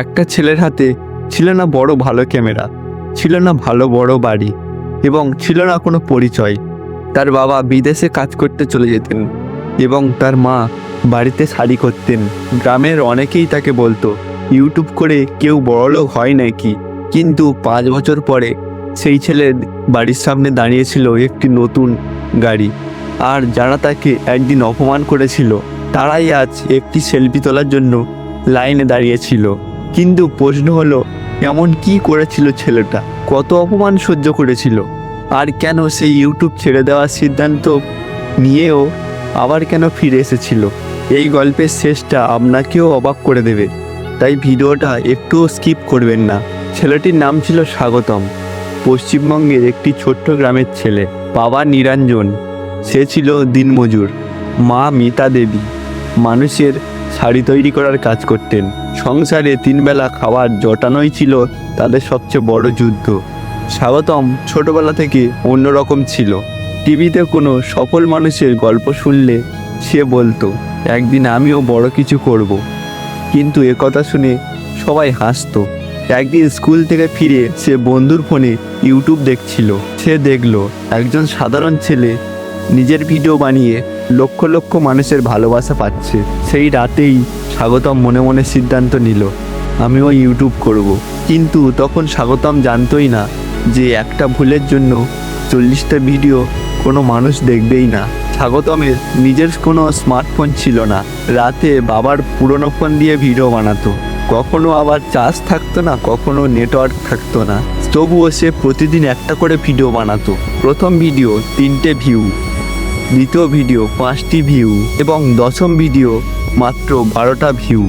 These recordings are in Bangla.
একটা ছেলের হাতে ছিল না বড় ভালো ক্যামেরা, ছিল না ভালো বড় বাড়ি, এবং ছিল না কোনো পরিচয়। তার বাবা বিদেশে কাজ করতে চলে যেতেন এবং তার মা বাড়িতে শাড়ি করতেন। গ্রামের অনেকেই তাকে বলতো ইউটিউব করে কেউ বড়লোক হয় নাকি। কিন্তু 5 বছর পরে সেই ছেলের বাড়ির সামনে দাঁড়িয়েছিল একটি নতুন গাড়ি, আর যারা তাকে একদিন অপমান করেছিল তারাই আজ একটি সেলফি তোলার জন্য লাইনে দাঁড়িয়েছিল। কিন্তু প্রশ্ন হলো, এমন কি করেছিল ছেলেটা, কত অপমান সহ্য করেছিল, আর কেন সেই ইউটিউব ছেড়ে দেওয়ার সিদ্ধান্ত নিয়েও আবার কেন ফিরে এসেছিল। এই গল্পের শেষটা আপনাকেও অবাক করে দেবে, তাই ভিডিওটা একটুও স্কিপ করবেন না। ছেলেটির নাম ছিল স্বাগতম। পশ্চিমবঙ্গের একটি ছোট্ট গ্রামের ছেলে। বাবা নিরঞ্জন, সে ছিল দিনমজুর। মা মিতা দেবী মানুষের শাড়ি তৈরি করার কাজ করতেন। সংসারে 3 বেলা খাবার জোটানোই ছিল তাদের সবচেয়ে বড় যুদ্ধ। স্বাগতম ছোটবেলা থেকে অন্যরকম ছিল। টিভিতে কোনো সফল মানুষের গল্প শুনলে সে বলতো একদিন আমিও বড় কিছু করব। কিন্তু একথা শুনে সবাই হাসতো। একদিন স্কুল থেকে ফিরে সে বন্ধুর ফোনে ইউটিউব দেখছিল। সে দেখলো একজন সাধারণ ছেলে নিজের ভিডিও বানিয়ে লক্ষ লক্ষ মানুষের ভালোবাসা পাচ্ছে। সেই রাতেই স্বাগতম মনে মনে সিদ্ধান্ত নিল, আমিও ইউটিউব করব। কিন্তু তখন স্বাগতম জানতোই না যে একটা ভুলের জন্য 40টা ভিডিও কোনো মানুষ দেখবেই না। স্বাগতমের নিজের কোনো স্মার্টফোন ছিল না। রাতে বাবার পুরনো ফোন দিয়ে ভিডিও বানাতো। কখনো আবার চার্জ থাকতো না, কখনো নেটওয়ার্ক থাকতো না। তবুও সে প্রতিদিন একটা করে ভিডিও বানাতো। প্রথম ভিডিও 3টে ভিউ, দ্বিতীয় ভিডিও 5টি ভিউ এবং দশম ভিডিও মাত্র 12টা ভিউ।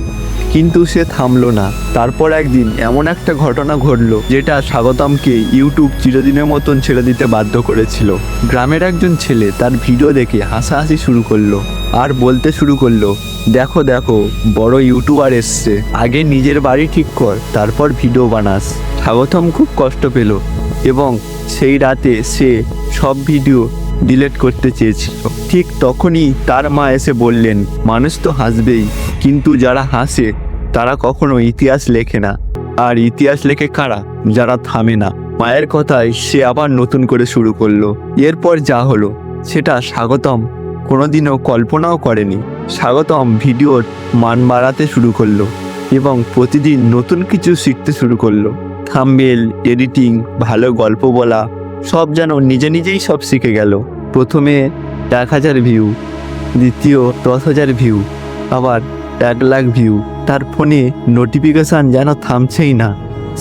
কিন্তু সে থামলো না। তারপর একদিন এমন একটা ঘটনা ঘটলো যেটা স্বাগতমকে ইউটিউব চিরদিনের মতন ছেড়ে দিতে বাধ্য করেছিল। গ্রামের একজন ছেলে তার ভিডিও দেখে হাসাহাসি শুরু করলো আর বলতে শুরু করলো, দেখো দেখো বড় ইউটিউবার এসছে, আগে নিজের বাড়ি ঠিক কর, তারপর ভিডিও বানাস। স্বাগতম খুব কষ্ট পেল এবং সেই রাতে সে সব ভিডিও ডিলিট করতে চেয়েছিল। ঠিক তখনই তার মা এসে বললেন, মানুষ তো হাসবেই, কিন্তু যারা হাসে তারা কখনো ইতিহাস লেখে না। আর ইতিহাস লেখে কারা? যারা থামে না। মায়ের কথায় সে আবার নতুন করে শুরু করলো। এরপর যা হলো সেটা স্বাগতম কোনোদিনও কল্পনাও করেনি। স্বাগতম ভিডিওর মান বাড়াতে শুরু করলো এবং প্রতিদিন নতুন কিছু শিখতে শুরু করলো। থাম্বনেল, এডিটিং, ভালো গল্প বলা, সব যেন নিজে নিজেই সব শিখে গেল। প্রথমে 1000 ভিউ, দ্বিতীয় 10,000 ভিউ, আবার 1 লাখ ভিউ। তার ফোনে নোটিফিকেশান যেন থামছেই না।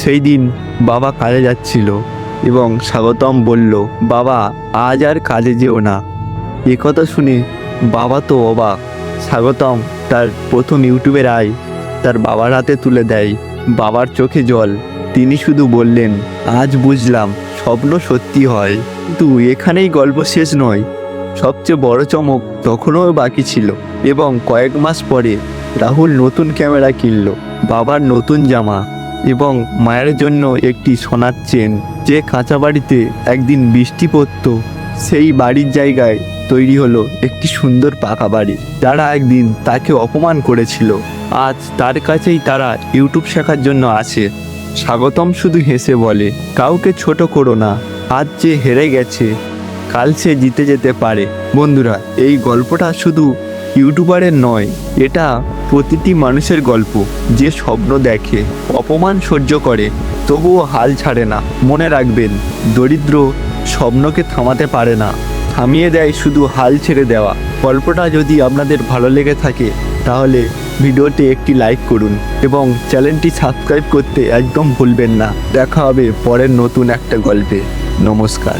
সেই দিন বাবা কাজে যাচ্ছিল এবং স্বাগতম বলল, বাবা আজ আর কাজে যেও না। একথা শুনে বাবা তো অবাক। স্বাগতম তার প্রথম ইউটিউবের আয় তার বাবার হাতে তুলে দেয়। বাবার চোখে জল। তিনি শুধু বললেন, আজ বুঝলাম স্বপ্ন সত্যি হয়। কিন্তু এখানেই গল্প শেষ নয়। সবচেয়ে বড় চমক তখনও বাকি ছিল। এবং কয়েক মাস পরে রাহুল নতুন ক্যামেরা কিনল, বাবার নতুন জামা এবং মায়ের জন্য একটি সোনার চেন। যে কাঁচা বাড়িতে একদিন বৃষ্টি পড়ত, সেই বাড়ির জায়গায় তৈরি হলো একটি সুন্দর পাকা বাড়ি। যারা একদিন তাকে অপমান করেছিল আজ তার কাছেই তারা ইউটিউব শেখার জন্য আসে। স্বাগতম শুধু হেসে বলে, কাউকে ছোট করো না, আজ যে হেরে গেছে কাল সে জিতে যেতে পারে। বন্ধুরা, এই গল্পটা শুধু ইউটিউবারের নয়, এটা প্রতিটি মানুষের গল্প যে স্বপ্ন দেখে, অপমান সহ্য করে, তবুও হাল ছাড়ে না। মনে রাখবেন, দরিদ্র স্বপ্নকে থামাতে পারে না, থামিয়ে দেয় শুধু হাল ছেড়ে দেওয়া। গল্পটা যদি আপনাদের ভালো লেগে থাকে তাহলে ভিডিওতে একটি লাইক করুন এবং চ্যানেলটি সাবস্ক্রাইব করতে একদম ভুলবেন না। দেখা হবে পরের নতুন একটা গল্পে। নমস্কার।